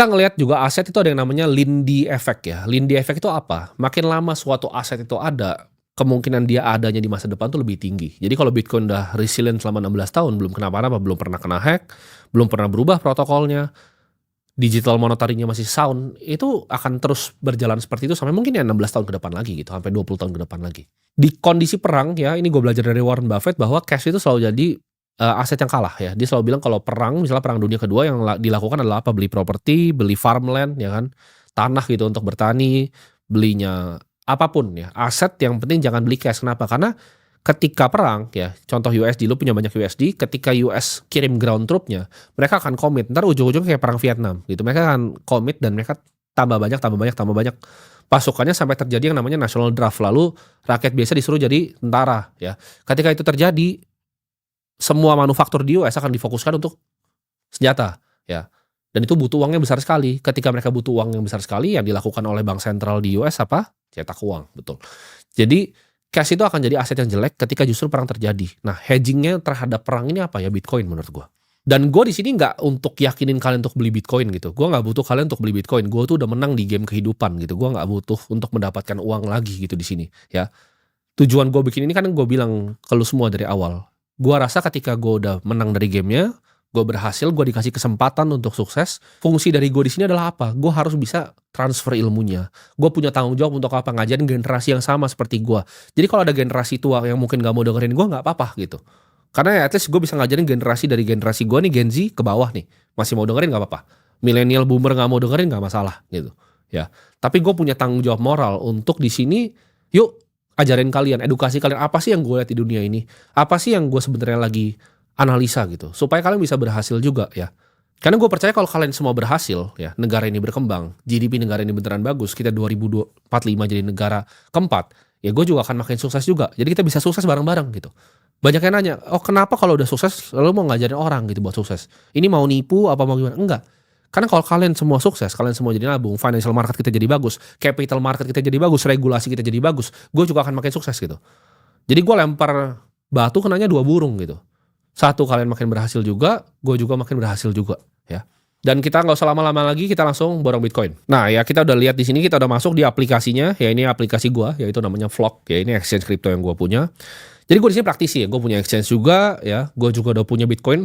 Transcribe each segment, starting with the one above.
Kita ngelihat juga aset itu ada yang namanya Lindy effect ya. Lindy effect itu apa? Makin lama suatu aset itu ada, kemungkinan dia adanya di masa depan tuh lebih tinggi. Jadi kalau Bitcoin udah resilient selama 16 tahun, belum kenapa-napa, belum pernah kena hack, belum pernah berubah protokolnya, digital monetary-nya masih sound, itu akan terus berjalan seperti itu sampai mungkin ya 16 tahun ke depan lagi gitu, sampai 20 tahun ke depan lagi. Di kondisi perang ya, ini gue belajar dari Warren Buffett bahwa cash itu selalu jadi aset yang kalah ya. Dia selalu bilang kalau perang, misalnya perang dunia kedua yang dilakukan adalah apa? Beli properti, beli farmland ya kan, tanah gitu untuk bertani, belinya apapun ya, aset yang penting jangan beli cash. Kenapa? Karena ketika perang ya, contoh USD, lu punya banyak USD, ketika US kirim ground troop-nya, mereka akan komit, ntar ujung-ujungnya kayak perang Vietnam gitu, mereka akan komit dan mereka tambah banyak, pasukannya sampai terjadi yang namanya national draft, lalu rakyat biasa disuruh jadi tentara ya. Ketika itu terjadi, semua manufaktur di US akan difokuskan untuk senjata ya. Dan itu butuh uangnya besar sekali. Ketika mereka butuh uang yang besar sekali, yang dilakukan oleh bank sentral di US apa? Cetak uang, betul. Jadi cash itu akan jadi aset yang jelek ketika justru perang terjadi. Nah, hedgingnya terhadap perang ini apa ya? Bitcoin menurut gue. Dan gue di sini nggak untuk yakinin kalian untuk beli Bitcoin gitu. Gue nggak butuh kalian untuk beli Bitcoin. Gue tuh udah menang di game kehidupan gitu. Gue nggak butuh untuk mendapatkan uang lagi gitu di sini. Ya, tujuan gue bikin ini kan gue bilang ke lu semua dari awal. Gue rasa ketika gue udah menang dari gamenya, gue berhasil, gue dikasih kesempatan untuk sukses. Fungsi dari gue di sini adalah apa? Gue harus bisa transfer ilmunya. Gue punya tanggung jawab untuk apa? Ngajarin generasi yang sama seperti gue. Jadi kalau ada generasi tua yang mungkin gak mau dengerin gue, gak apa-apa gitu. Karena ya at least gue bisa ngajarin generasi dari generasi gue nih, Gen Z ke bawah nih. Masih mau dengerin gak apa-apa. Millennial boomer gak mau dengerin gak masalah gitu. Ya. Tapi gue punya tanggung jawab moral untuk di sini, yuk ajarin kalian, edukasi kalian. Apa sih yang gue lihat di dunia ini? Apa sih yang gue sebenarnya lagi analisa gitu, supaya kalian bisa berhasil juga ya. Karena gue percaya kalau kalian semua berhasil ya, negara ini berkembang, GDP negara ini beneran bagus, kita 2045 jadi negara keempat, ya gue juga akan makin sukses juga. Jadi kita bisa sukses bareng-bareng gitu. Banyak yang nanya, oh kenapa kalau udah sukses lalu mau ngajarin orang gitu buat sukses? Ini mau nipu apa mau gimana? Enggak. Karena kalau kalian semua sukses, kalian semua jadi nabung, financial market kita jadi bagus, capital market kita jadi bagus, regulasi kita jadi bagus, gue juga akan makin sukses gitu. Jadi gue lempar batu kenanya 2 burung gitu. Satu, kalian makin berhasil juga, gue juga makin berhasil juga ya. Dan kita nggak usah lama-lama lagi, kita langsung borong Bitcoin. Nah ya, kita udah lihat di sini, kita udah masuk di aplikasinya ya. Ini aplikasi gue, yaitu namanya Flock ya. Ini exchange crypto yang gue punya. Jadi gue di sini praktisi ya, gue punya exchange juga ya. Gue juga udah punya Bitcoin.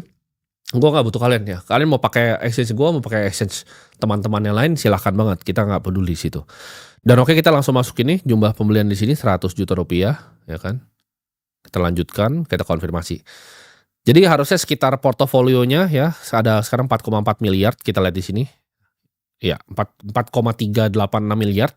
Gue nggak butuh kalian ya. Kalian mau pakai exchange gue, mau pakai exchange teman-teman yang lain, silahkan banget. Kita nggak peduli di situ. Dan oke, kita langsung masuk ini. Jumlah pembelian di sini 100 juta rupiah, ya kan? Kita lanjutkan, kita konfirmasi. Jadi harusnya sekitar portofolionya ya, ada sekarang 4,4 miliar. Kita lihat di sini. Ya, 4,386 miliar.